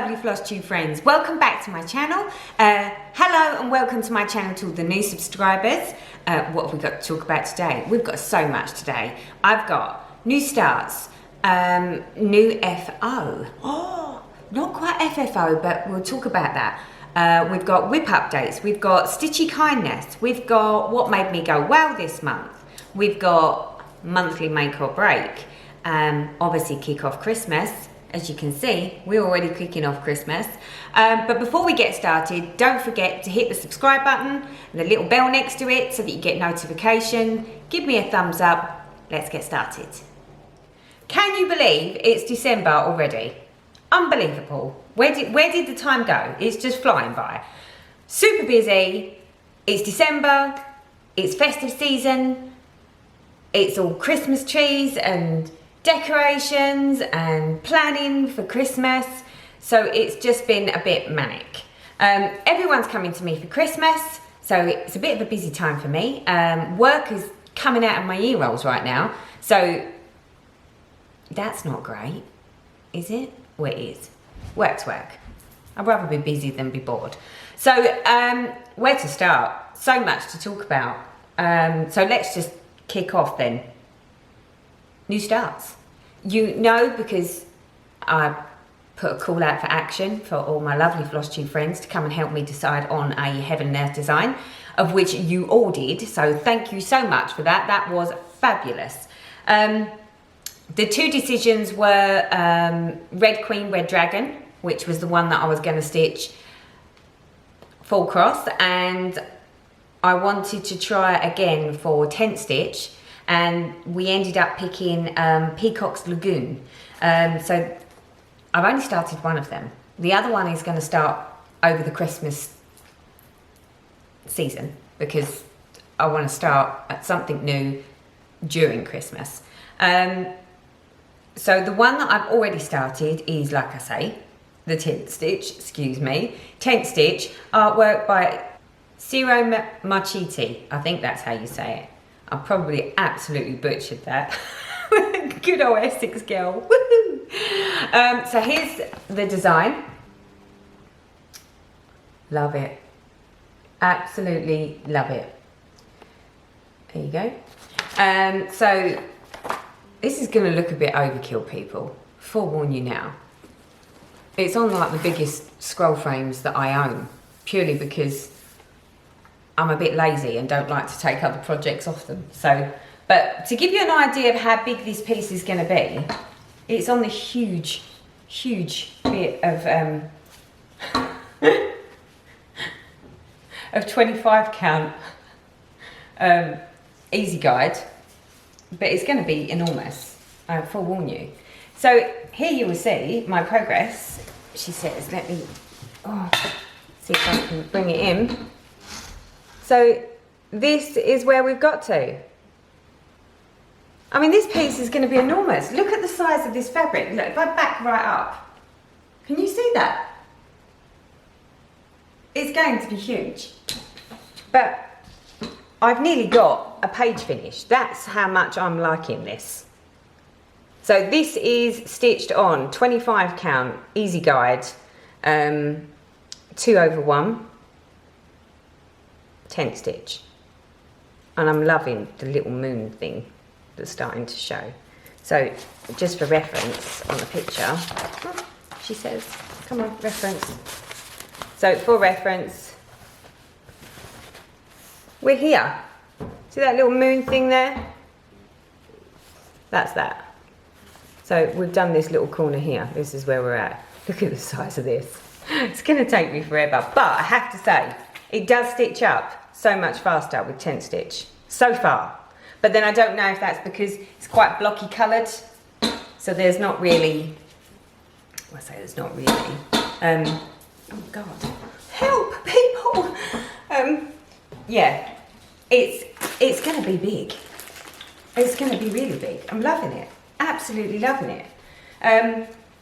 lovely Flosstube friends, welcome back to my channel. Hello and welcome to my channel to all the new subscribers. What have we got to talk about today? We've got so much today. I've got new starts, new FO. Oh, not quite FFO, but we'll talk about that. We've got whip updates, we've got stitchy kindness, we've got what made me go wow this month, we've got monthly make or break, obviously kick off Christmas. As you can see, we're already kicking off Christmas. But before we get started, don't forget to hit the subscribe button and the little bell next to it so that you get notification. Give me a thumbs up. Let's get started. Can you believe it's December already? Unbelievable. Where did the time go? It's just flying by. Super busy. It's December. It's festive season. It's all Christmas trees and decorations and planning for Christmas, so it's just been a bit manic. Everyone's coming to me for Christmas, so it's a bit of a busy time for me. Work is coming out of my ear rolls right now, so that's not great, is it? Well, it is. Work's work. I'd rather be busy than be bored. So where to start? So much to talk about. So let's just kick off then. New starts. You know, because I put a call out for action for all my lovely Flosstube friends to come and help me decide on a heaven and earth design, of which you all did, so thank you so much for that. That was fabulous. The two decisions were Red Queen, Red Dragon, which was the one that I was going to stitch full cross, and I wanted to try again for tent stitch, and we ended up picking Peacock's Lagoon. So I've only started one of them. The other one is going to start over the Christmas season because I want to start at something new during Christmas. So the one that I've already started is, like I say, the tent stitch, tent stitch, artwork by Ciro Marchiti. I think that's how you say it. I probably absolutely butchered that. Good old Essex girl. Woohoo! So here's the design. Love it. Absolutely love it. There you go. So this is going to look a bit overkill, people. Forewarn you now. It's on like the biggest scroll frames that I own, purely because I'm a bit lazy and don't like to take other projects off them. So, but to give you an idea of how big this piece is going to be, it's on the huge bit of 25 count easy guide, but it's going to be enormous. I forewarn you. So here you will see my progress. She says, let me see if I can bring it in. So this is where we've got to. I mean, this piece is going to be enormous. Look at the size of this fabric. Look, if I back right up, can you see that? It's going to be huge. But I've nearly got a page finished. That's how much I'm liking this. So this is stitched on 25 count, easy guide, 2/1. Tent stitch, and I'm loving the little moon thing that's starting to show. So just for reference on the picture, she says, come on, reference. So for reference, we're here. See that little moon thing there? That's that. So we've done this little corner here. This is where we're at. Look at the size of this. It's going to take me forever, but I have to say, it does stitch up so much faster with tent stitch, so far. But then I don't know if that's because it's quite blocky coloured, so there's not really, well, I say there's not really, oh God, help people! Yeah, it's going to be big. It's going to be really big. I'm loving it, absolutely loving it.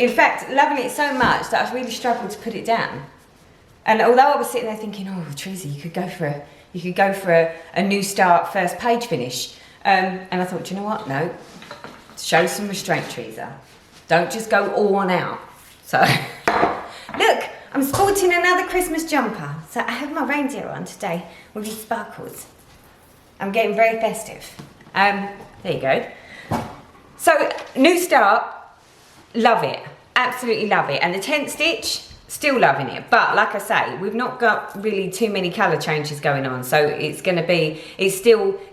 In fact, loving it so much that I've really struggled to put it down. And although I was sitting there thinking, oh, Treasy, you could go for a new start, first page finish. And I thought, do you know what? No, show some restraint, Treasy. Don't just go all on out. So, look I'm sporting another Christmas jumper. So I have my reindeer on today with these sparkles. I'm getting very festive. There you go. So, new start, love it. Absolutely love it. And the tent stitch, still loving it. But like I say, we've not got really too many colour changes going on. So it's going to be,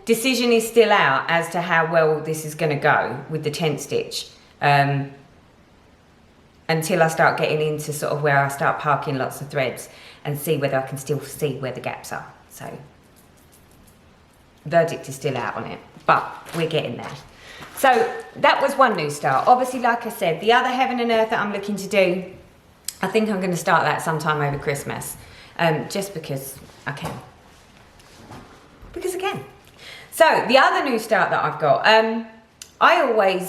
decision is still out as to how well this is going to go with the tent stitch. Until I start getting into sort of where I start parking lots of threads and see whether I can still see where the gaps are. So, verdict is still out on it, but we're getting there. So that was one new start. Obviously, like I said, the other Heaven and Earth that I'm looking to do, I think I'm going to start that sometime over Christmas, just because I can. Because I can. So the other new start that I've got, I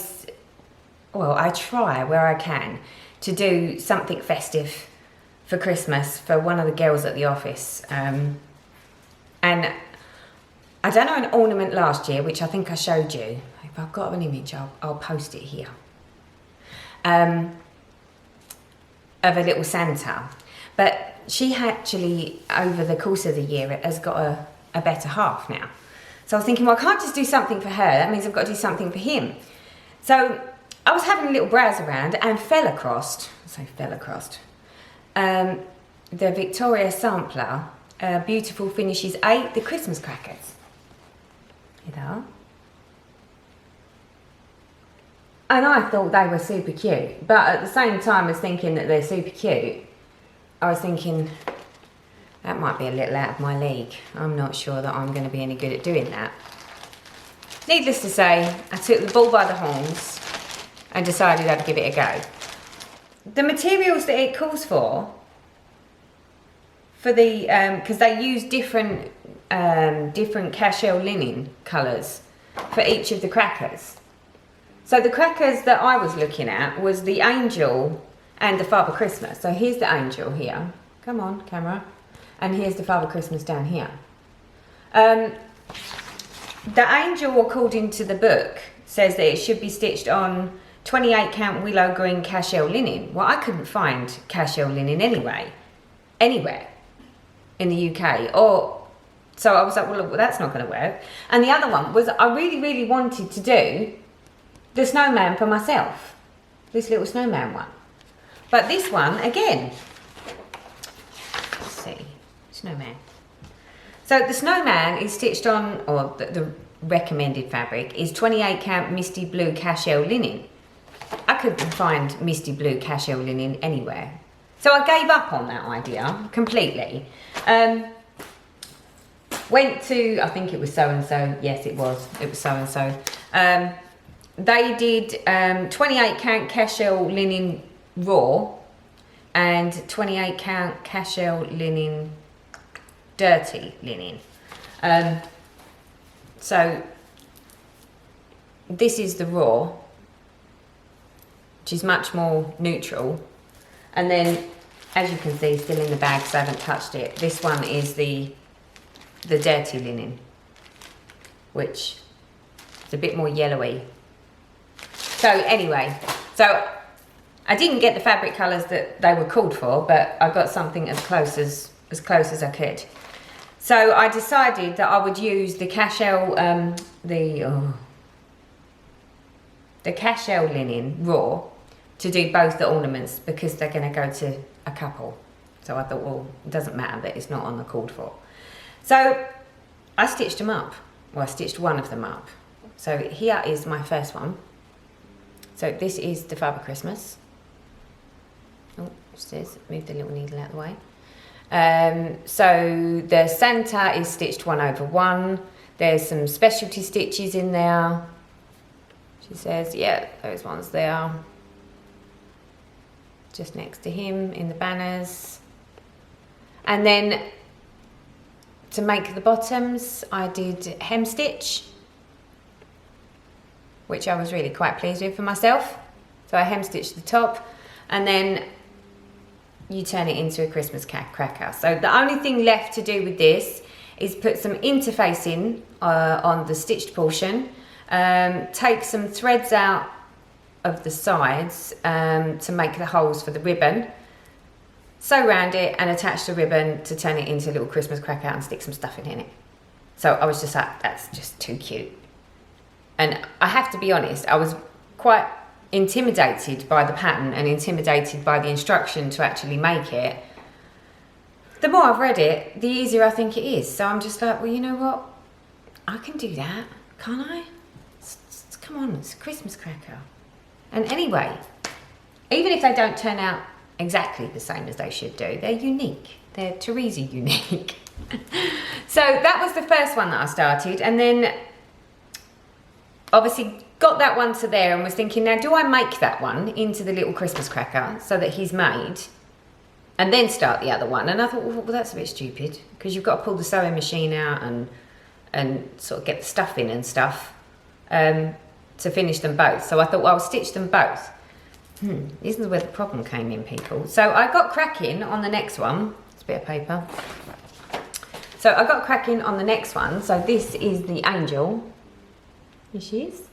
try where I can to do something festive for Christmas for one of the girls at the office. And I done an ornament last year, which I think I showed you. If I've got an image, I'll post it here. Of a little Santa. But she actually, over the course of the year, has got a better half now. So I was thinking, well, I can't just do something for her. That means I've got to do something for him. So I was having a little browse around and fell across the Victoria Sampler Beautiful Finishes 8, the Christmas crackers. Here they are. And I thought they were super cute, but at the same time as thinking that they're super cute, I was thinking that might be a little out of my league. I'm not sure that I'm going to be any good at doing that. Needless to say, I took the bull by the horns and decided I'd give it a go. The materials that it calls for the, because they use different cashel linen colours for each of the crackers. So the crackers that I was looking at was the angel and the Father Christmas. So here's the angel here. Come on, camera. And here's the Father Christmas down here. The angel, according to the book, says that it should be stitched on 28 count willow green cashel linen. Well, I couldn't find cashel linen anywhere in the UK. So I was like, well, that's not going to work. And the other one was I really, really wanted to do the snowman for myself. This little snowman one. But this one, again, let's see, snowman. So the snowman is stitched on, or the recommended fabric is 28 count misty blue cashel linen. I couldn't find misty blue cashel linen anywhere. So I gave up on that idea completely. Went to, I think it was so-and-so. Yes, it was so-and-so. They did 28 count cashel linen raw and 28 count cashel linen dirty linen. So this is the raw, which is much more neutral. And then, as you can see, still in the bag because I haven't touched it. This one is the dirty linen, which is a bit more yellowy. So anyway, so I didn't get the fabric colours that they were called for, but I got something as close as I could. So I decided that I would use the cashel, the cashel linen raw to do both the ornaments because they're going to go to a couple. So I thought, well, it doesn't matter that it's not on the called for. So I stitched them up. Well, I stitched one of them up. So here is my first one. So this is the Father Christmas. Oh, what's this? Move the little needle out of the way. So the Santa is stitched 1 over 1. There's some specialty stitches in there. She says, yeah, those ones there. Just next to him in the banners. And then to make the bottoms, I did hem stitch, which I was really quite pleased with for myself. So I hem stitched the top and then you turn it into a Christmas cracker. So the only thing left to do with this is put some interfacing on the stitched portion, take some threads out of the sides to make the holes for the ribbon. sew around it and attach the ribbon to turn it into a little Christmas cracker and stick some stuffing in it. So I was just like, that's just too cute. And I have to be honest, I was quite intimidated by the pattern and intimidated by the instruction to actually make it. The more I've read it, the easier I think it is. So I'm just like, well, you know what? I can do that, can't I? Come on, it's a Christmas cracker. And anyway, even if they don't turn out exactly the same as they should do, they're unique. They're Teresa unique. So that was the first one that I started, and then obviously got that one to there and was thinking, now do I make that one into the little Christmas cracker so that he's made, and then start the other one? And I thought, well, that's a bit stupid, because you've got to pull the sewing machine out and sort of get the stuff in and stuff to finish them both. So I thought, well, I'll stitch them both. This is where the problem came in, people. So I got cracking on the next one. It's a bit of paper. So I got cracking on the next one. So this is the angel. Here she is.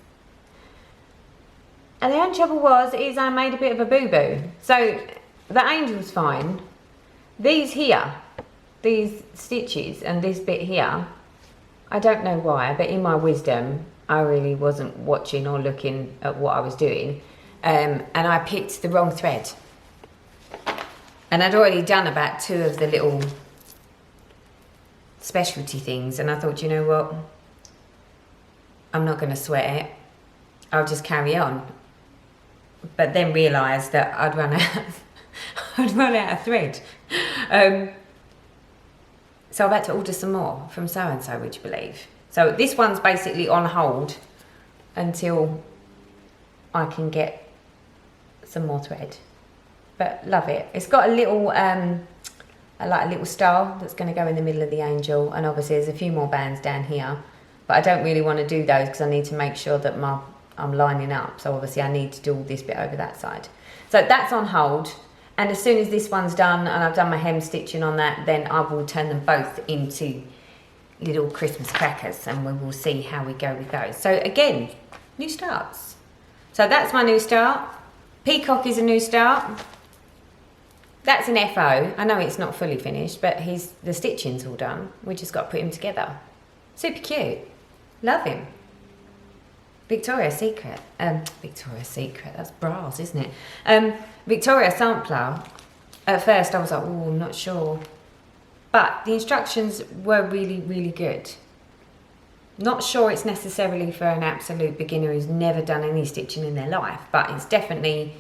And the only trouble is I made a bit of a boo-boo. So the angel's fine. These here, these stitches and this bit here, I don't know why, but in my wisdom, I really wasn't watching or looking at what I was doing. And I picked the wrong thread. And I'd already done about 2 of the little specialty things. And I thought, you know what? I'm not going to sweat it. I'll just carry on. But then realised that I'd run out of thread. So I've had to order some more from so-and-so, would you believe? So this one's basically on hold until I can get some more thread. But love it. It's got a little, like a little star that's going to go in the middle of the angel. And obviously there's a few more bands down here. But I don't really want to do those because I need to make sure that I'm lining up. So obviously I need to do all this bit over that side. So that's on hold. And as soon as this one's done and I've done my hem stitching on that, then I will turn them both into little Christmas crackers, and we will see how we go with those. So again, new starts. So that's my new start. Peacock is a new start. That's an FO. I know it's not fully finished, but the stitching's all done. We just got to put him together. Super cute. Love him. Victoria's Secret. Victoria's Secret, that's brass, isn't it? Victoria Sampler. At first I was like, oh, I'm not sure. But the instructions were really, really good. Not sure it's necessarily for an absolute beginner who's never done any stitching in their life, but it's definitely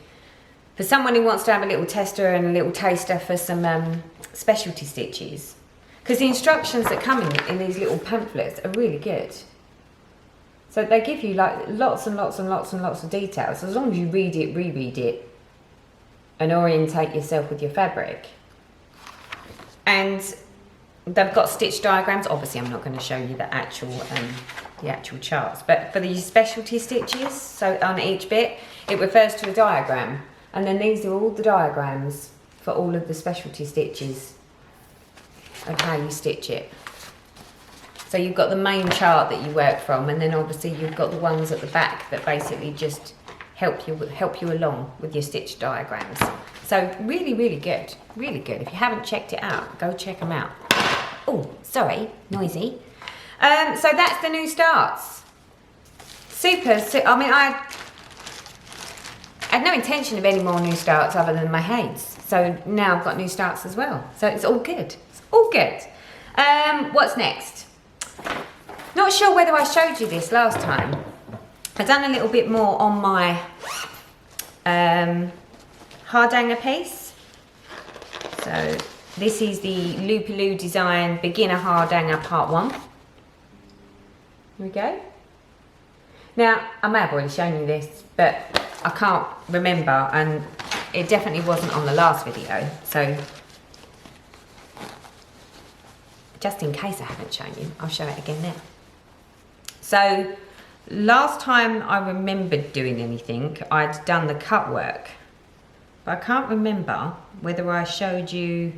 for someone who wants to have a little tester and a little taster for some specialty stitches. Because the instructions that come in these little pamphlets are really good. So they give you like lots and lots and lots and lots of details. As long as you read it, reread it, and orientate yourself with your fabric. And they've got stitch diagrams. Obviously, I'm not going to show you the actual charts, but for these specialty stitches, so on each bit, it refers to a diagram, and then these are all the diagrams for all of the specialty stitches of how you stitch it. So you've got the main chart that you work from, and then obviously you've got the ones at the back that basically just help you along with your stitch diagrams. So really, really good. Really good. If you haven't checked it out, go check them out. Oh, sorry, noisy. So that's the new starts. Super. I mean, I had no intention of any more new starts other than my Hades. So now I've got new starts as well. So it's all good. It's all good. What's next? Not sure whether I showed you this last time. I've done a little bit more on my hardanger piece. So this is the Loopaloo Design Beginner Hardanger Part 1. Here we go. Now, I may have already shown you this, but I can't remember, and it definitely wasn't on the last video. So just in case I haven't shown you, I'll show it again now. So last time I remembered doing anything, I'd done the cut work, but I can't remember whether I showed you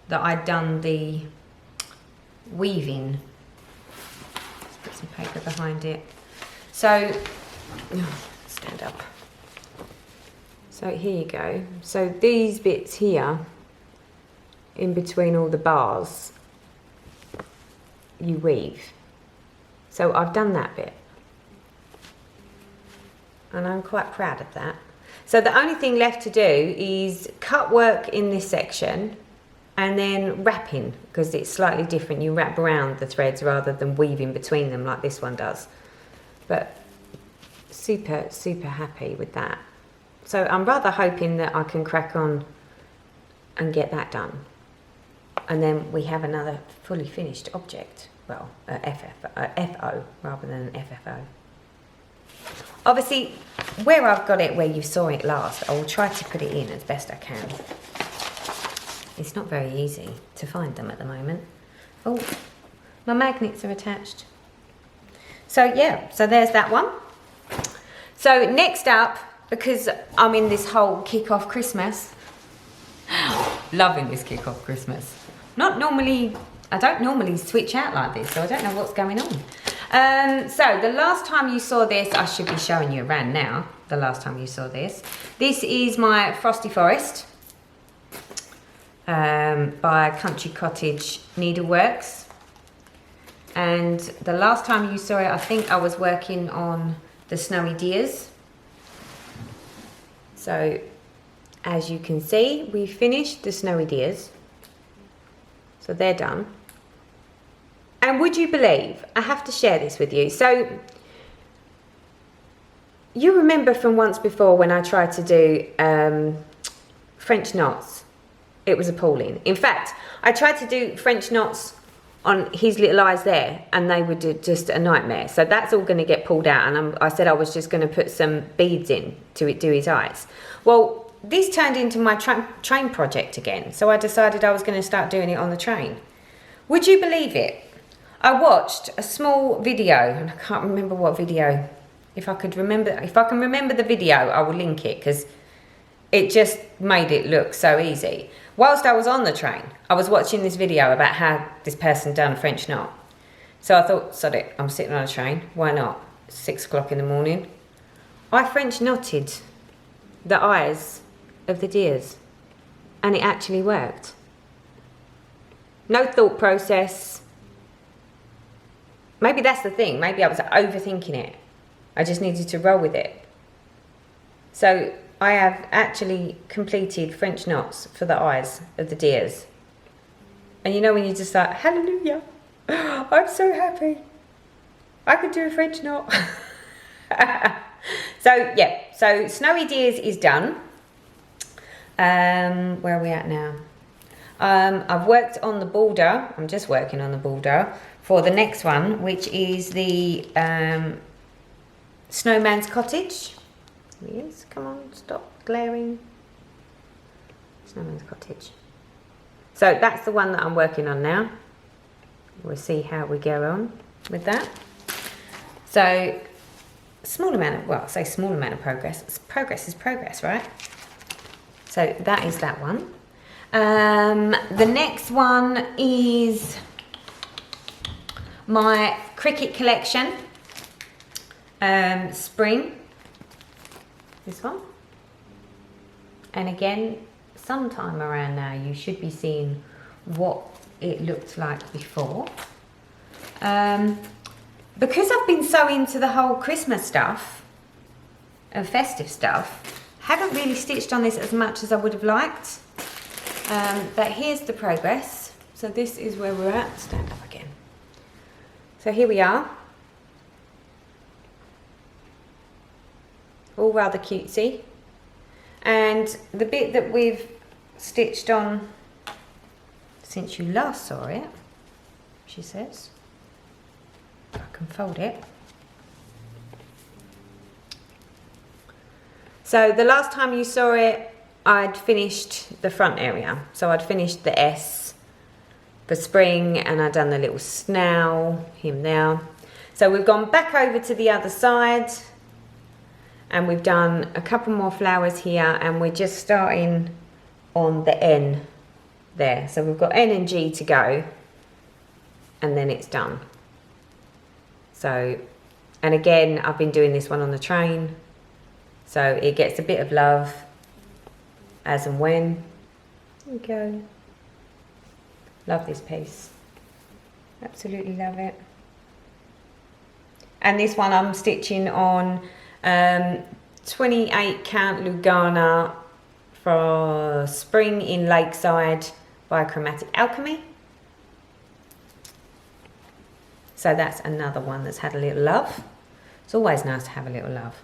that I'd done the weaving. Let's put some paper behind it. So, stand up. So here you go. So these bits here in between all the bars, you weave. So I've done that bit. And I'm quite proud of that. So the only thing left to do is cut work in this section and then wrapping, because it's slightly different. You wrap around the threads rather than weaving between them like this one does. But super, super happy with that. So I'm rather hoping that I can crack on and get that done. And then we have another fully finished object. Well, FO rather than an FFO. Obviously, where I've got it, where you saw it last, I will try to put it in as best I can. It's not very easy to find them at the moment. Oh, my magnets are attached. So yeah, so there's that one. So next up, because I'm in this whole kick-off Christmas, loving this kick-off Christmas. I don't normally switch out like this, so I don't know what's going on. So the last time you saw this, I should be showing you around now, the last time you saw this. This is my Frosty Forest by Country Cottage Needleworks. And the last time you saw it, I think I was working on the Snowy Deers. So as you can see, we finished the Snowy Deers. So they're done. And would you believe, I have to share this with you. So you remember from once before when I tried to do French knots, it was appalling. In fact, I tried to do French knots on his little eyes there and they were just a nightmare. So that's all going to get pulled out, and I said I was just going to put some beads in to do his eyes. Well, this turned into my train project again, so I decided I was going to start doing it on the train. Would you believe it? I watched a small video, and I can't remember what video. If I can remember the video, I will link it, because it just made it look so easy. Whilst I was on the train, I was watching this video about how this person done a French knot. So I thought, sod it, I'm sitting on a train, why not? 6 o'clock in the morning. I French knotted the eyes of the deers, and it actually worked. No thought process. Maybe that's the thing, maybe I was overthinking it. I just needed to roll with it. So I have actually completed French knots for the eyes of the deers. And you know when you're just like, hallelujah, I'm so happy. I could do a French knot. So yeah, so Snowy Deers is done. Where are we at now? I've worked on the border, I'm just working on the border for the next one, which is the Snowman's Cottage. Yes, come on, stop glaring. Snowman's Cottage. So that's the one that I'm working on now. We'll see how we go on with that. So, small amount of, well, I say small amount of progress. Progress is progress, right? So that is that one. The next one is my cricket collection. Spring. This one. And again, sometime around now you should be seeing what it looked like before. Because I've been so into the whole Christmas stuff and festive stuff, haven't really stitched on this as much as I would have liked. But here's the progress. So this is where we're at. Stand up again. So here we are. All rather cutesy. And the bit that we've stitched on since you last saw it, she says, I can fold it. So the last time you saw it, I'd finished the front area. So I'd finished the S for spring, and I'd done the little snow, him there. So we've gone back over to the other side, and we've done a couple more flowers here, and we're just starting on the N there. So we've got N and G to go, and then it's done. So, and again, I've been doing this one on the train, so it gets a bit of love as and when. There we go. Love this piece. Absolutely love it. And this one I'm stitching on 28 count Lugana for Spring in Lakeside by Chromatic Alchemy. So that's another one that's had a little love. It's always nice to have a little love.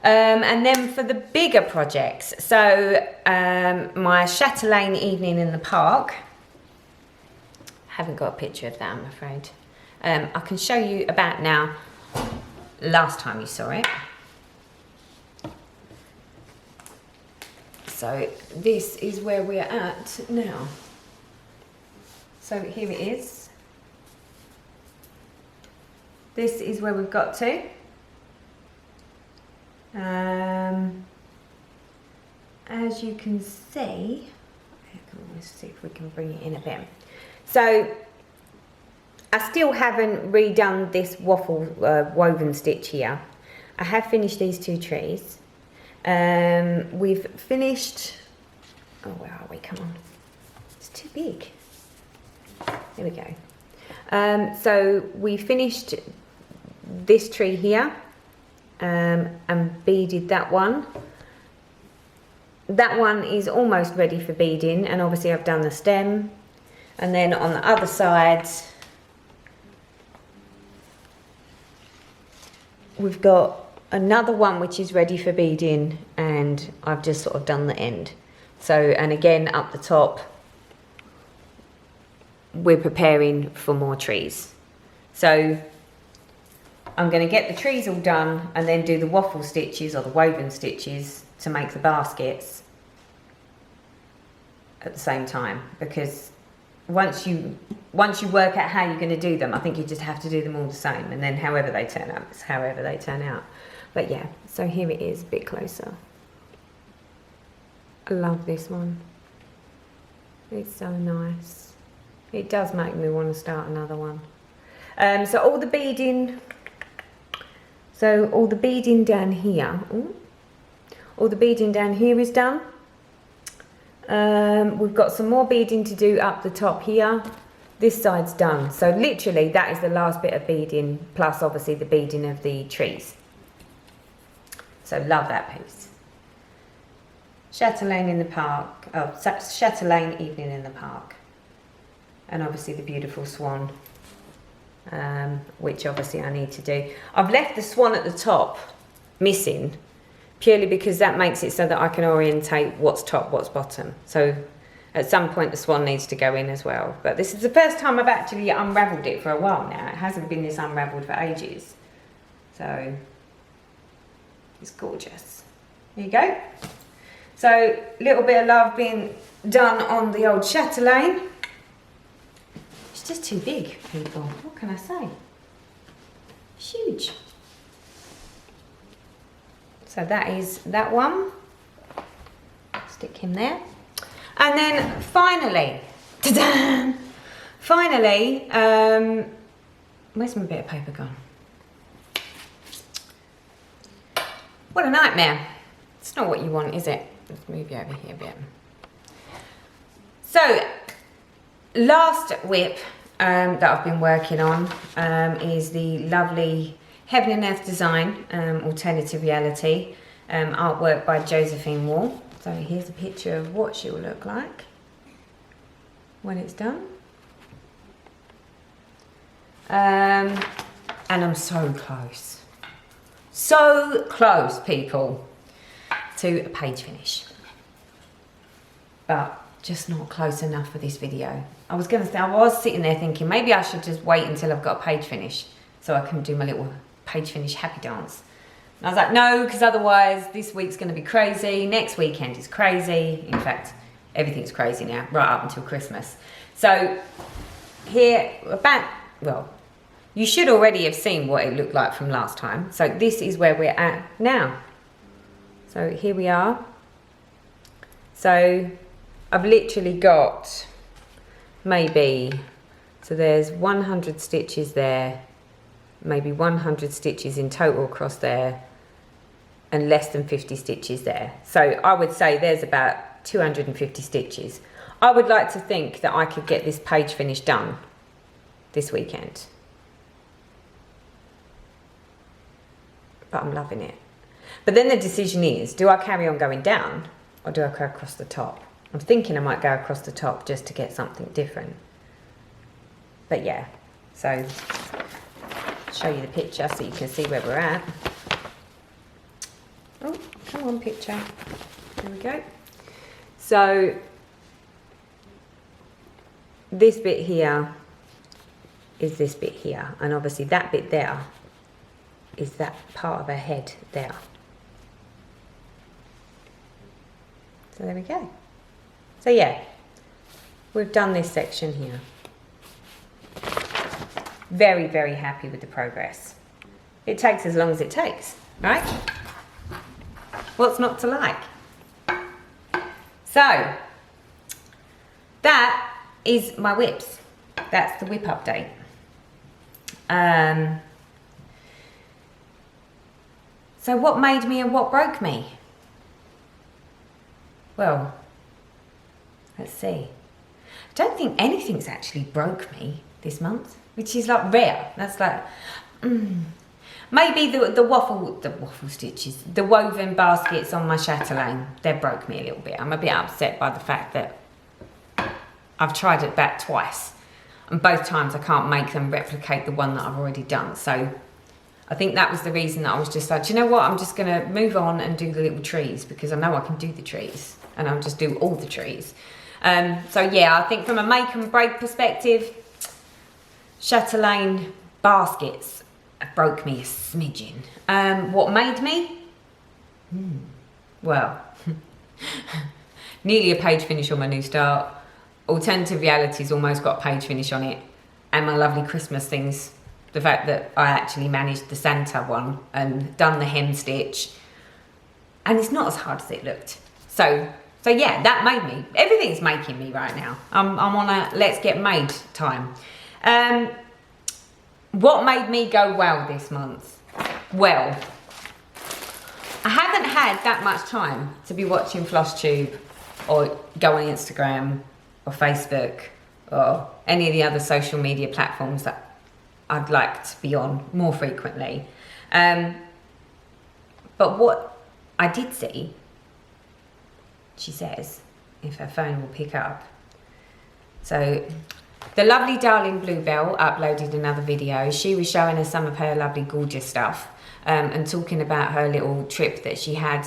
And then for the bigger projects, so my Chatelaine evening in the park. Haven't got a picture of that, I'm afraid. I can show you about now. Last time you saw it. So this is where we're at now. So here it is. This is where we've got to. As you can see, let's see if we can bring it in a bit. So I still haven't redone this waffle woven stitch here. I have finished these two trees. We've finished, oh where are we, come on, it's too big. There we go. So we finished this tree here and beaded that one. That one is almost ready for beading, and obviously I've done the stem. And then on the other side, we've got another one which is ready for beading, and I've just sort of done the end. So, and again up the top, we're preparing for more trees. So I'm going to get the trees all done and then do the waffle stitches or the woven stitches to make the baskets at the same time, because once you work out how you're going to do them, I think you just have to do them all the same, and then however they turn out, it's however they turn out. But yeah, so here it is, a bit closer. I love this one. It's so nice. It does make me want to start another one. So all the beading down here, all the beading down here is done. We've got some more beading to do up the top here. This side's done. So literally that is the last bit of beading, plus obviously the beading of the trees. So love that piece. Chatelaine in the park, oh, Chatelaine evening in the park. And obviously the beautiful swan, which obviously I need to do. I've left the swan at the top missing, purely because that makes it so that I can orientate what's top, what's bottom. So at some point the swan needs to go in as well. But this is the first time I've actually unravelled it for a while now. It hasn't been this unravelled for ages. So it's gorgeous. There you go. So a little bit of love being done on the old Chatelaine. It's just too big, people. What can I say? Huge. So that is that one. Stick him there. And then finally, ta-da! Finally, where's my bit of paper gone? What a nightmare. It's not what you want, is it? Let's move you over here a bit. So, last whip that I've been working on is the lovely Heaven and Earth Design, Alternative Reality, artwork by Josephine Wall. So here's a picture of what she will look like when it's done. And I'm so close. So close, people, to a page finish. But just not close enough for this video. I was sitting there thinking maybe I should just wait until I've got a page finish so I can do my little page finish happy dance. And I was like, no, because otherwise this week's going to be crazy. Next weekend is crazy. In fact, everything's crazy now, right up until Christmas. So here, well, you should already have seen what it looked like from last time. So this is where we're at now. So here we are. So I've literally got maybe, so there's 100 stitches there, maybe 100 stitches in total across there, and less than 50 stitches there. So I would say there's about 250 stitches. I would like to think that I could get this page finish done this weekend. But I'm loving it. But then the decision is, do I carry on going down or do I go across the top? I'm thinking I might go across the top just to get something different. But yeah, so I'll show you the picture so you can see where we're at. Oh, come on picture. There we go. So this bit here is this bit here, and obviously that bit there is that part of her head there. So there we go. So yeah, we've done this section here. Very, very happy with the progress. It takes as long as it takes, right? What's not to like? So, that is my whips. That's the whip update. So what made me and what broke me? Well, let's see. I don't think anything's actually broke me this month, which is like rare. That's like, maybe the waffle stitches, the woven baskets on my chatelaine, they broke me a little bit. I'm a bit upset by the fact that I've tried it back twice, and both times I can't make them replicate the one that I've already done. So I think that was the reason that I was just like, do you know what? I'm just going to move on and do the little trees because I know I can do the trees, and I'll just do all the trees. So yeah, I think from a make and break perspective, chatelaine baskets broke me a smidgen. What made me? Well, nearly a page finish on my new start. Alternative Reality's almost got a page finish on it. And my lovely Christmas things. The fact that I actually managed the Santa one and done the hem stitch. And it's not as hard as it looked. So yeah, that made me. Everything's making me right now. I'm on a let's get made time. What made me go well this month? Well, I haven't had that much time to be watching Flosstube or go on Instagram or Facebook or any of the other social media platforms that I'd like to be on more frequently. But what I did see, she says, if her phone will pick up. So the lovely darling Bluebell uploaded another video. She was showing us some of her lovely gorgeous stuff and talking about her little trip that she had.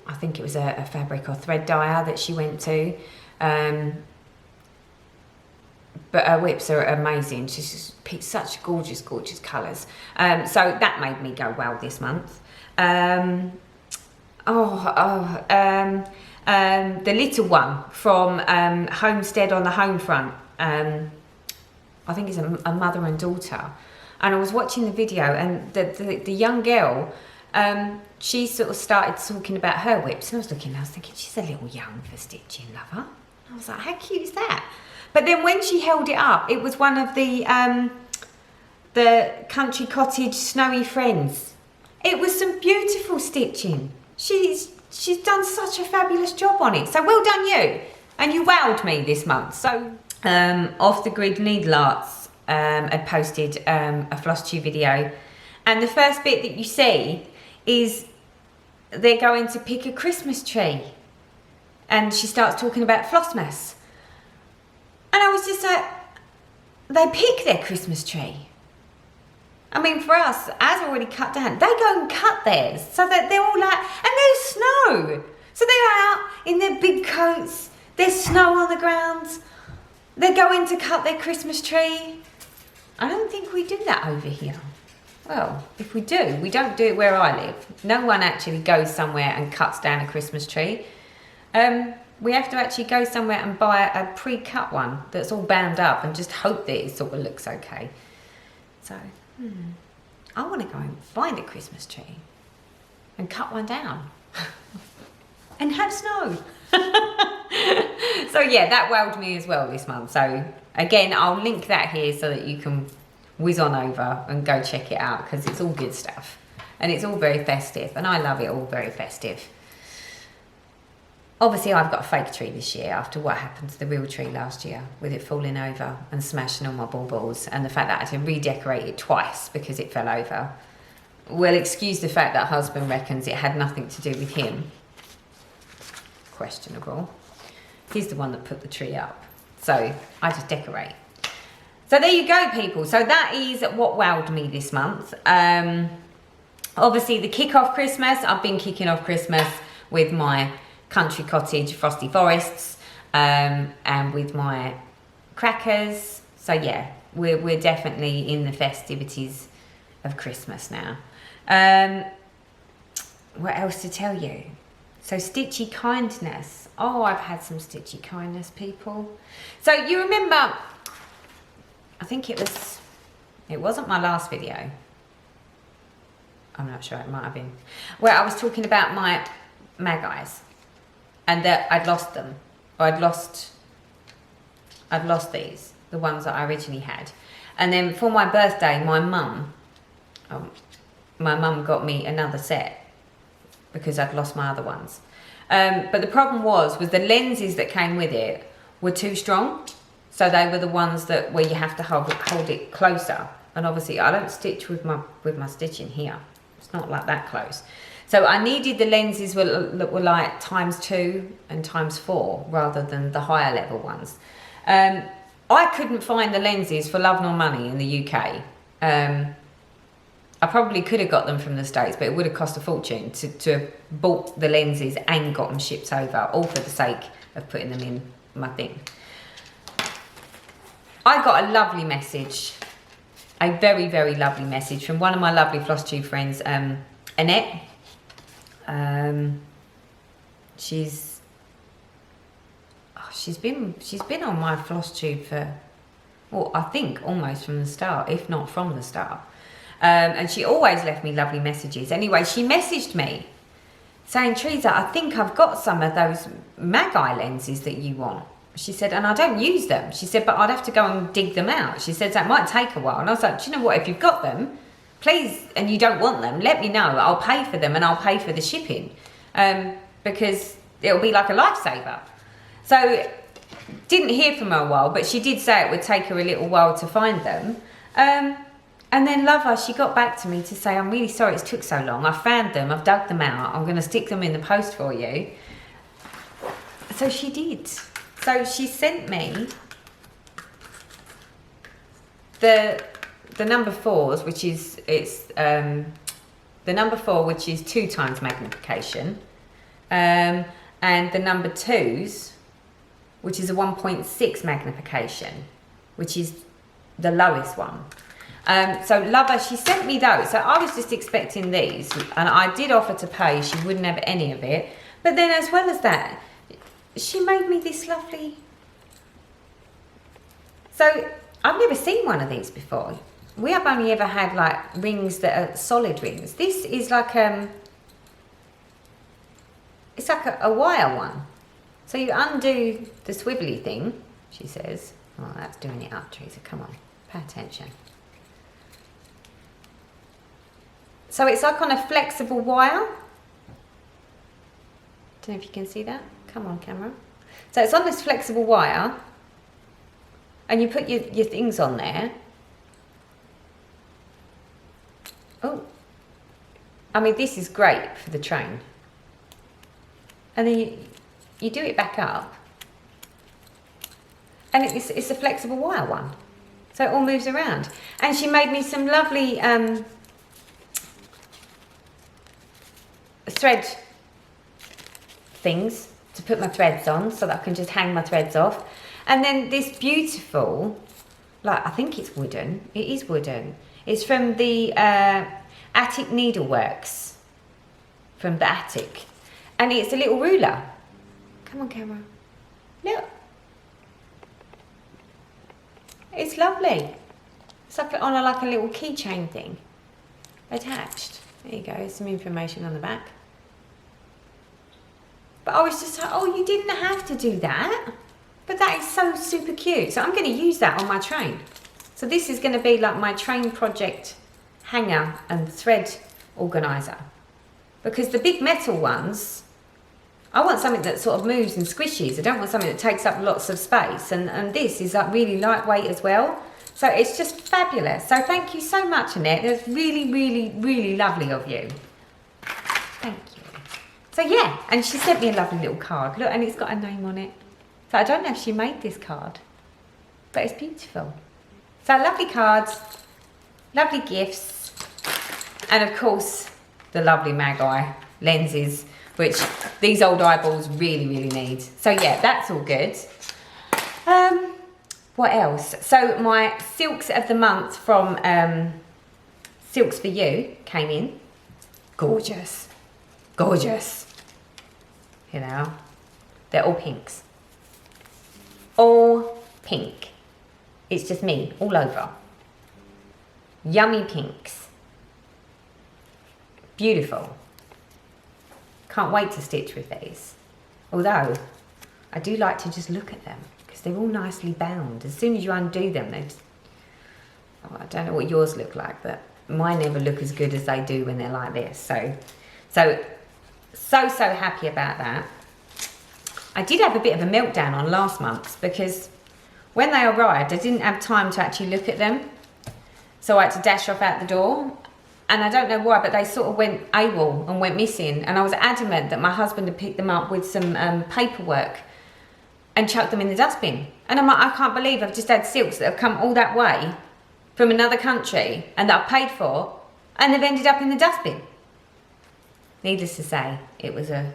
I think it was a fabric or thread dyer that she went to. But her whips are amazing. She's just picked such gorgeous, gorgeous colours. So that made me go well this month. The little one from Homestead on the Home Front. I think it's a mother and daughter. And I was watching the video, and the young girl, she sort of started talking about her whips. And I was thinking, she's a little young for stitching, lover. And I was like, how cute is that? But then when she held it up, it was one of the Country Cottage Snowy Friends. It was some beautiful stitching. She's done such a fabulous job on it. So well done you. And you wowed me this month. So Off the Grid Needle Arts had posted a Flosstube video. And the first bit that you see is they're going to pick a Christmas tree. And she starts talking about Flossmas. And I was just like, they pick their Christmas tree. I mean, for us, as already cut down, they go and cut theirs. So that they're all like, and there's snow. So they're out in their big coats. There's snow on the ground. They're going to cut their Christmas tree. I don't think we do that over here. Well, if we do, we don't do it where I live. No one actually goes somewhere and cuts down a Christmas tree. We have to actually go somewhere and buy a pre-cut one that's all bound up and just hope that it sort of looks okay. So, I want to go and find a Christmas tree and cut one down and have snow. So yeah, that wowed me as well this month. So again, I'll link that here so that you can whiz on over and go check it out because it's all good stuff and it's all very festive and I love it all very festive. Obviously, I've got a fake tree this year after what happened to the real tree last year, with it falling over and smashing all my baubles, and the fact that I had to redecorate it twice because it fell over. Well, excuse the fact that husband reckons it had nothing to do with him. Questionable. He's the one that put the tree up. So I just decorate. So there you go, people. So that is what wowed me this month. Obviously, the kick-off Christmas. I've been kicking off Christmas with my country cottage frosty forests and with my crackers. So yeah, we're definitely in the festivities of Christmas now. What else to tell you? So stitchy kindness. Oh, I've had some stitchy kindness, people. So you remember, I think it wasn't my last video. I'm not sure, it might have been. Where I was talking about my mag eyes and that I'd lost them. Or I'd lost these, the ones that I originally had. And then for my birthday, my mum got me another set because I'd lost my other ones. But the problem was the lenses that came with it were too strong. So they were the ones where you have to hold it closer. And obviously I don't stitch with my stitching here. It's not like that close. So I needed the lenses that were like ×2 and ×4 rather than the higher level ones. I couldn't find the lenses for love nor money in the UK. I probably could have got them from the States, but it would have cost a fortune to bought the lenses and got them shipped over, all for the sake of putting them in my thing. I got a lovely message, a very, very lovely message from one of my lovely Flosstube friends, Annette. She's been on my Flosstube for, well, I think almost from the start, if not from the start. And she always left me lovely messages. Anyway, she messaged me saying, Teresa, I think I've got some of those mag-eye lenses that you want. She said, and I don't use them. She said, but I'd have to go and dig them out. She said, that might take a while. And I was like, do you know what? If you've got them, please, and you don't want them, let me know. I'll pay for them and I'll pay for the shipping. Because it'll be like a lifesaver. So, didn't hear from her a while, but she did say it would take her a little while to find them. And then love her, she got back to me to say, I'm really sorry it's took so long. I found them, I've dug them out. I'm going to stick them in the post for you. So she did. So she sent me the number 4s, which is the number 4, which is 2 times magnification, and the number 2s, which is a 1.6 magnification, which is the lowest one. So lover, she sent me those. So I was just expecting these, and I did offer to pay. She wouldn't have any of it. But then as well as that, she made me this lovely. So I've never seen one of these before. We have only ever had like rings that are solid rings. This is like it's like a wire one. So you undo the swivelly thing, she says. Oh, that's doing it up, Teresa. Come on, pay attention. So it's like on a flexible wire. Don't know if you can see that. Come on, camera. So it's on this flexible wire, and you put your things on there. Oh, I mean, this is great for the train. And then you do it back up, and it's a flexible wire one, so it all moves around. And she made me some lovely thread things to put my threads on, so that I can just hang my threads off. And then this beautiful, like, I think it's wooden. It is wooden. It's from the Attic Needleworks, from the attic, and it's a little ruler. Come on, camera. Look. It's lovely. It's like on like a little keychain thing attached. There you go. Some information on the back. But I was just like, oh, you didn't have to do that. But that is so super cute. So I'm going to use that on my train. So this is going to be like my train project hanger and thread organizer. Because the big metal ones, I want something that sort of moves and squishes. I don't want something that takes up lots of space. And this is like really lightweight as well. So it's just fabulous. So thank you so much, Annette. That's really, really, really lovely of you. Thank you. So yeah, and she sent me a lovely little card. Look, and it's got a name on it. So I don't know if she made this card, but it's beautiful. So lovely cards, lovely gifts, and of course, the lovely Mag Eye lenses, which these old eyeballs really, really need. So yeah, that's all good. What else? So my Silks of the Month from Silks for You came in. Gorgeous. Gorgeous. You know, they're all pinks. All pink. It's just me all over. Yummy pinks. Beautiful. Can't wait to stitch with these. Although, I do like to just look at them because they're all nicely bound. As soon as you undo them, they just... Oh, I don't know what yours look like, but mine never look as good as they do when they're like this. So happy about that. I did have a bit of a meltdown on last month's because when they arrived, I didn't have time to actually look at them. So I had to dash off out the door. And I don't know why, but they sort of went AWOL and went missing. And I was adamant that my husband had picked them up with some paperwork and chucked them in the dustbin. And I'm like, I can't believe I've just had silks that have come all that way from another country and that I've paid for, and they've ended up in the dustbin. Needless to say, it was a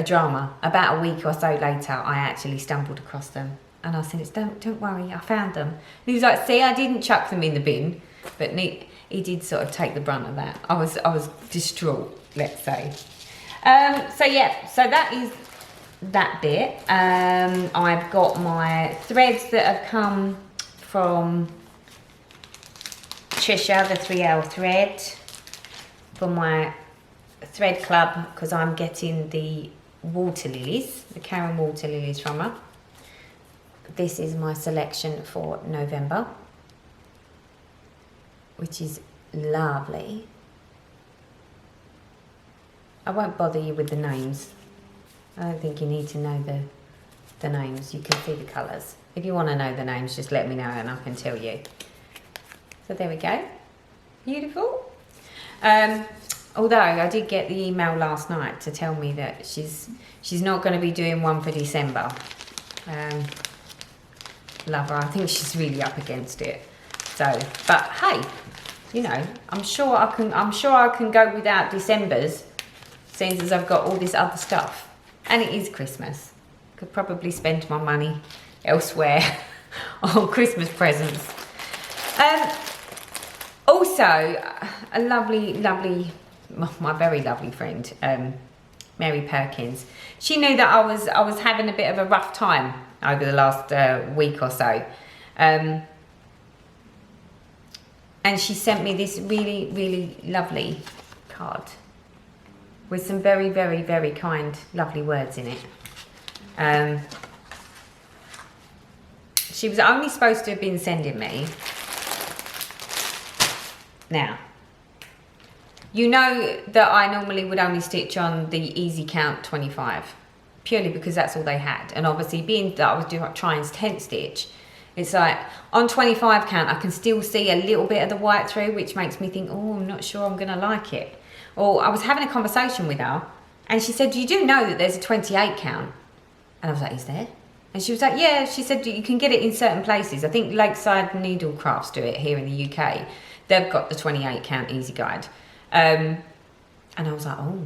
drama. About a week or so later, I actually stumbled across them. And I said, don't worry, I found them. And he was like, see, I didn't chuck them in the bin. But he did sort of take the brunt of that. I was distraught, let's say. So yeah, so that is that bit. I've got my threads that have come from Trisha, the 3L thread, for my thread club, because I'm getting the water lilies, the Karen water lilies from her. This is my selection for November, which is lovely. I won't bother you with the names. I don't think you need to know the names. You can see the colours. If you want to know the names, just let me know and I can tell you. So there we go. Beautiful. Although I did get the email last night to tell me that she's not going to be doing one for December. Love her. I think she's really up against it. So, but hey, you know, I'm sure I can go without December's, seeing as I've got all this other stuff. And it is Christmas. Could probably spend my money elsewhere on Christmas presents. Also, a lovely, my very lovely friend, Mary Perkins. She knew that I was having a bit of a rough time over the last week or so. And she sent me this really, really lovely card with some very, very, very kind, lovely words in it. She was only supposed to have been sending me. Now, you know that I normally would only stitch on the Easy Count 25, purely because that's all they had. And obviously, being that I was trying 10 stitch, it's like on 25 count, I can still see a little bit of the white through, which makes me think, oh, I'm not sure I'm going to like it. Or I was having a conversation with her, and she said, you do know that there's a 28 count? And I was like, is there? And she was like, yeah. She said, you can get it in certain places. I think Lakeside Needlecrafts do it here in the UK. They've got the 28 count easy guide. And I was like, oh.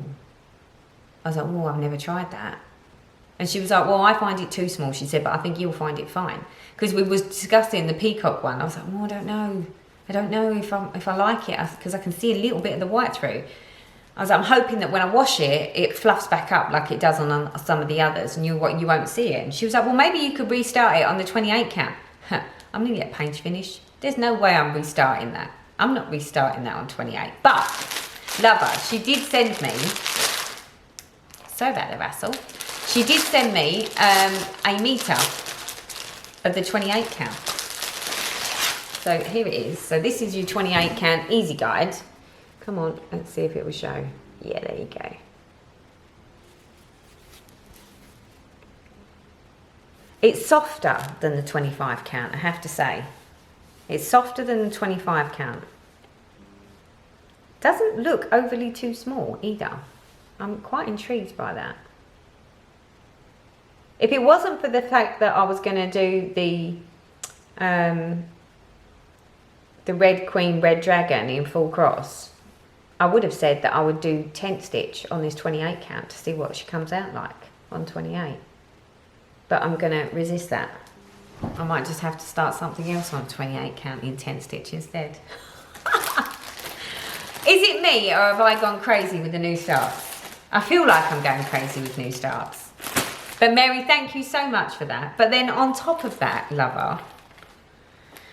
I've never tried that. And she was like, well, I find it too small, she said, but I think you'll find it fine. Because we was discussing the peacock one. I was like, oh, I don't know. I don't know if I like it, because I can see a little bit of the white through. I was like, I'm hoping that when I wash it, it fluffs back up like it does on some of the others, and you won't see it. And she was like, well, maybe you could restart it on the 28 count. I'm going to get paint finish. There's no way I'm restarting that. I'm not restarting that on 28. But, love her. She did send me, so about the Russell. She did send me a meter of the 28 count. So here it is. So this is your 28 count easy guide. Come on, let's see if it will show. Yeah, there you go. It's softer than the 25 count, I have to say. It's softer than the 25 count. Doesn't look overly too small either. I'm quite intrigued by that. If it wasn't for the fact that I was going to do the Red Queen, Red Dragon in full cross, I would have said that I would do tent stitch on this 28 count to see what she comes out like on 28. But I'm going to resist that. I might just have to start something else on 28 count in tent stitch instead. Is it me, or have I gone crazy with the new starts? I feel like I'm going crazy with new starts. But Mary, thank you so much for that. But then on top of that, lover,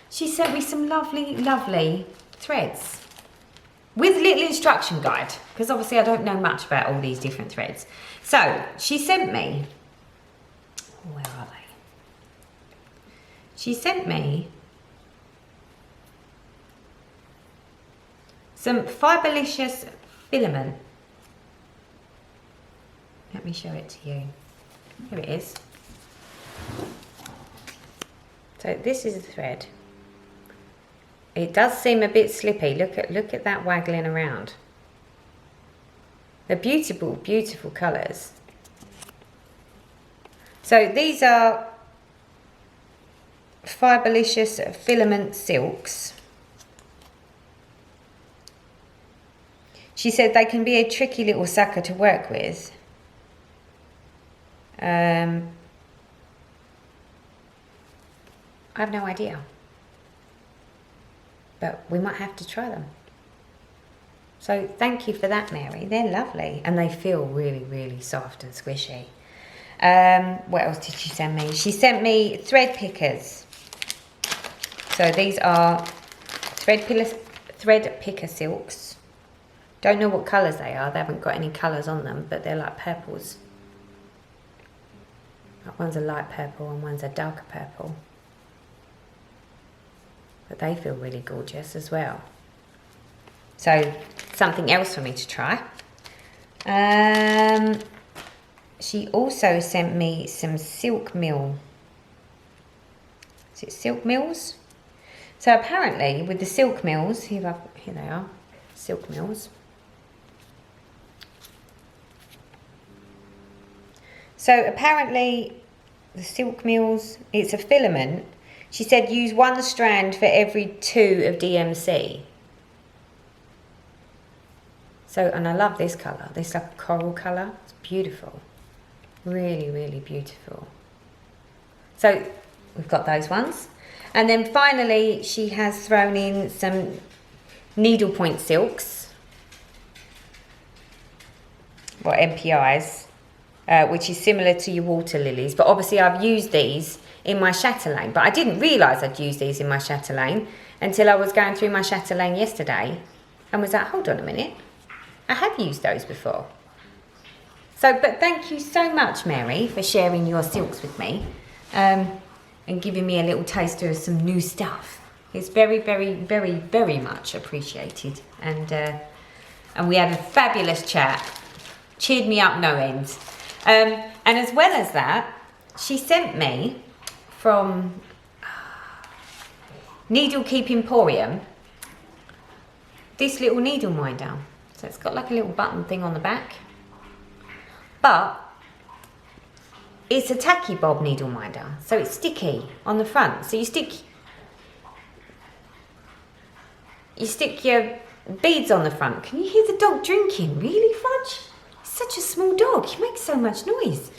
she sent me some lovely, lovely threads with a little instruction guide, because obviously I don't know much about all these different threads. So she sent me, where are they? She sent me some Fiberlicious filament. Let me show it to you. Here it is. So this is the thread. It does seem a bit slippy. Look at that waggling around. They're beautiful, beautiful colours. So these are Fiberlicious filament silks. She said they can be a tricky little sucker to work with. I have no idea, but we might have to try them. So thank you for that, Mary. They're lovely and they feel really, really soft and squishy. What else did she send me? She sent me thread pickers. So these are thread picker silks. Don't know what colours they are. They haven't got any colours on them, but they're like purples. One's a light purple and one's a darker purple. But they feel really gorgeous as well. So something else for me to try. She also sent me some silk mill. Is it silk mills? So apparently with the silk mills, here they are, silk mills. So apparently the silk mills, it's a filament. She said use 1 strand for every 2 of DMC. So, and I love this colour. This like a coral colour. It's beautiful. Really, really beautiful. So we've got those ones. And then finally she has thrown in some needlepoint silks. Or MPIs. Which is similar to your water lilies, but obviously I've used these in my Chatelaine, but I didn't realise I'd used these in my Chatelaine until I was going through my Chatelaine yesterday and was like, hold on a minute, I have used those before. So, but thank you so much, Mary, for sharing your silks with me and giving me a little taster of some new stuff. It's very, very, very, very much appreciated, and we had a fabulous chat, cheered me up no end. And as well as that, she sent me from Needle Keep Emporium this little needle minder. So it's got like a little button thing on the back, but it's a tacky bob needle minder, so it's sticky on the front. So you stick your beads on the front. Can you hear the dog drinking? Really, Fudge? Such a small dog, he makes so much noise.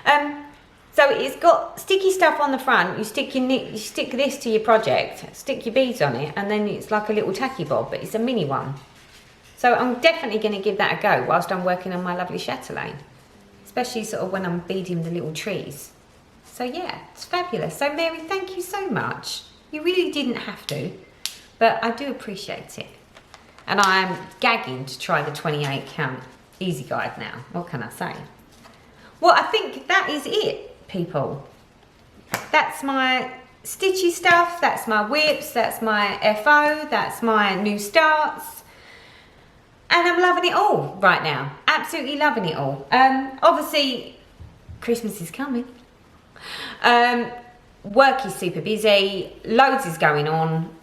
So it's got sticky stuff on the front. You stick this to your project, stick your beads on it, and then it's like a little tacky bob, but it's a mini one. So I'm definitely going to give that a go whilst I'm working on my lovely Chatelaine, especially sort of when I'm beading the little trees. So yeah, it's fabulous. So Mary, thank you so much. You really didn't have to, but I do appreciate it. And I am gagging to try the 28 count easy guide now. What can I say? Well, I think that is it, people. That's my stitchy stuff, that's my whips, that's my FO, that's my new starts. And I'm loving it all right now. Absolutely loving it all. Obviously, Christmas is coming. Work is super busy, loads is going on.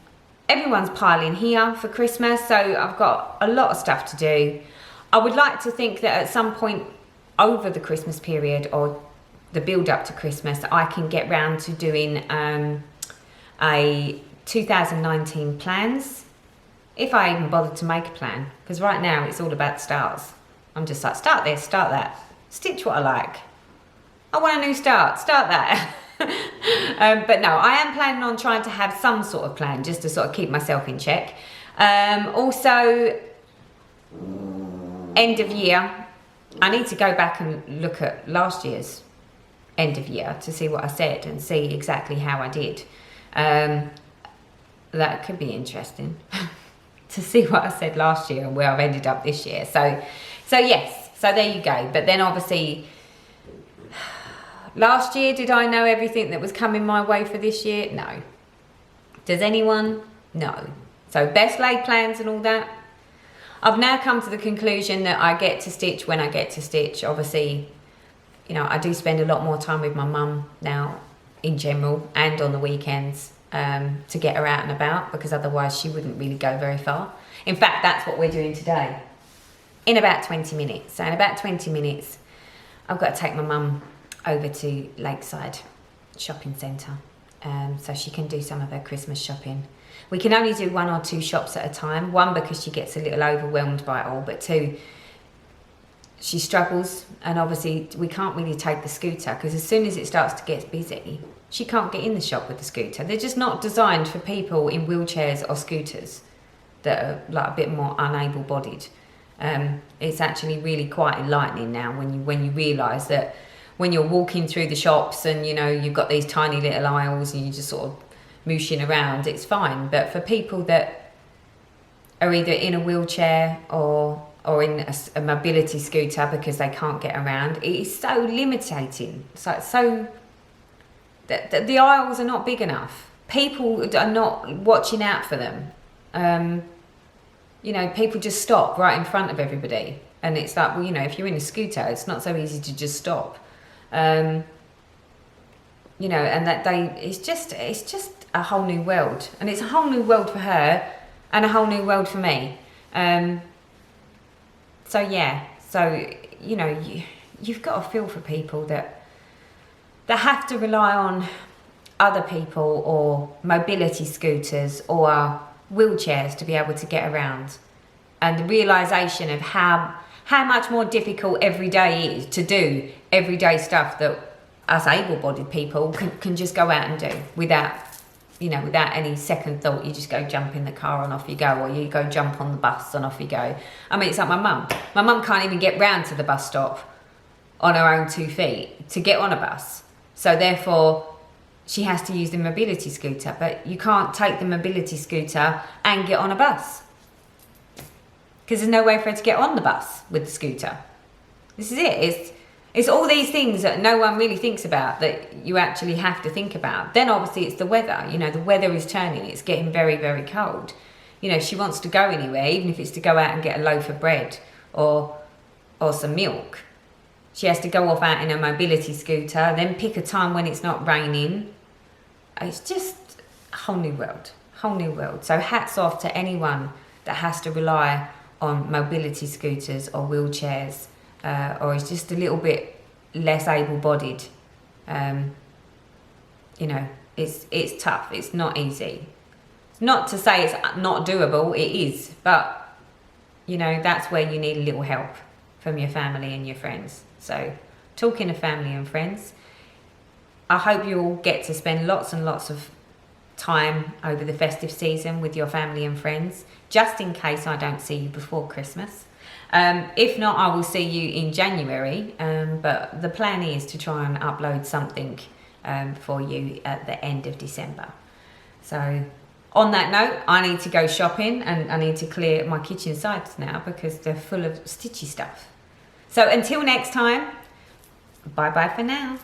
Everyone's piling here for Christmas, so I've got a lot of stuff to do. I would like to think that at some point over the Christmas period or the build up to Christmas, I can get round to doing a 2019 plans, if I even bothered to make a plan, because right now it's all about starts. I'm just like, start this, start that, stitch what I like. I want a new start that. But no, I am planning on trying to have some sort of plan just to sort of keep myself in check. Also, end of year, I need to go back and look at last year's end of year to see what I said and see exactly how I did. That could be interesting to see what I said last year and where I've ended up this year. So yes, so there you go. But then obviously, last year, did I know everything that was coming my way for this year? No. Does anyone? No. So best laid plans and all that. I've now come to the conclusion that I get to stitch when I get to stitch. Obviously, you know, I do spend a lot more time with my mum now in general and on the weekends to get her out and about, because otherwise she wouldn't really go very far. In fact, that's what we're doing today. In about 20 minutes. So in about 20 minutes, I've got to take my mum over to Lakeside Shopping Centre so she can do some of her Christmas shopping. We can only do 1 or 2 shops at a time. 1, because she gets a little overwhelmed by it all, but 2, she struggles, and obviously we can't really take the scooter, because as soon as it starts to get busy, she can't get in the shop with the scooter. They're just not designed for people in wheelchairs or scooters that are like a bit more unable bodied. It's actually really quite enlightening now when you realise that when you're walking through the shops and, you know, you've got these tiny little aisles and you're just sort of mooshing around, it's fine. But for people that are either in a wheelchair or in a mobility scooter because they can't get around, it is so limiting. So the aisles are not big enough. People are not watching out for them. You know, people just stop right in front of everybody. And it's like, well, you know, if you're in a scooter, it's not so easy to just stop. You know, and it's just a whole new world, and it's a whole new world for her and a whole new world for me. So yeah, so you know, you've got to feel for people that have to rely on other people or mobility scooters or wheelchairs to be able to get around, and the realization of how much more difficult every day is to do everyday stuff that us able-bodied people can just go out and do without any second thought. You just go jump in the car and off you go, or you go jump on the bus and off you go. I mean, it's like my mum. My mum can't even get round to the bus stop on her own 2 feet to get on a bus. So therefore, she has to use the mobility scooter. But you can't take the mobility scooter and get on a bus, because there's no way for her to get on the bus with the scooter. This is it. It's all these things that no one really thinks about that you actually have to think about. Then obviously it's the weather. You know, the weather is turning. It's getting very, very cold. You know, she wants to go anywhere, even if it's to go out and get a loaf of bread or some milk. She has to go off out in a mobility scooter, then pick a time when it's not raining. It's just a whole new world. So hats off to anyone that has to rely on mobility scooters or wheelchairs, or is just a little bit less able-bodied. You know, it's tough. It's not easy. Not to say it's not doable. It is, but you know, that's where you need a little help from your family and your friends. So, talking to family and friends, I hope you all get to spend lots and lots of time over the festive season with your family and friends, just in case I don't see you before Christmas. If not, I will see you in January, but the plan is to try and upload something for you at the end of December. So on that note, I need to go shopping, and I need to clear my kitchen sides now because they're full of stitchy stuff. So until next time, bye bye for now.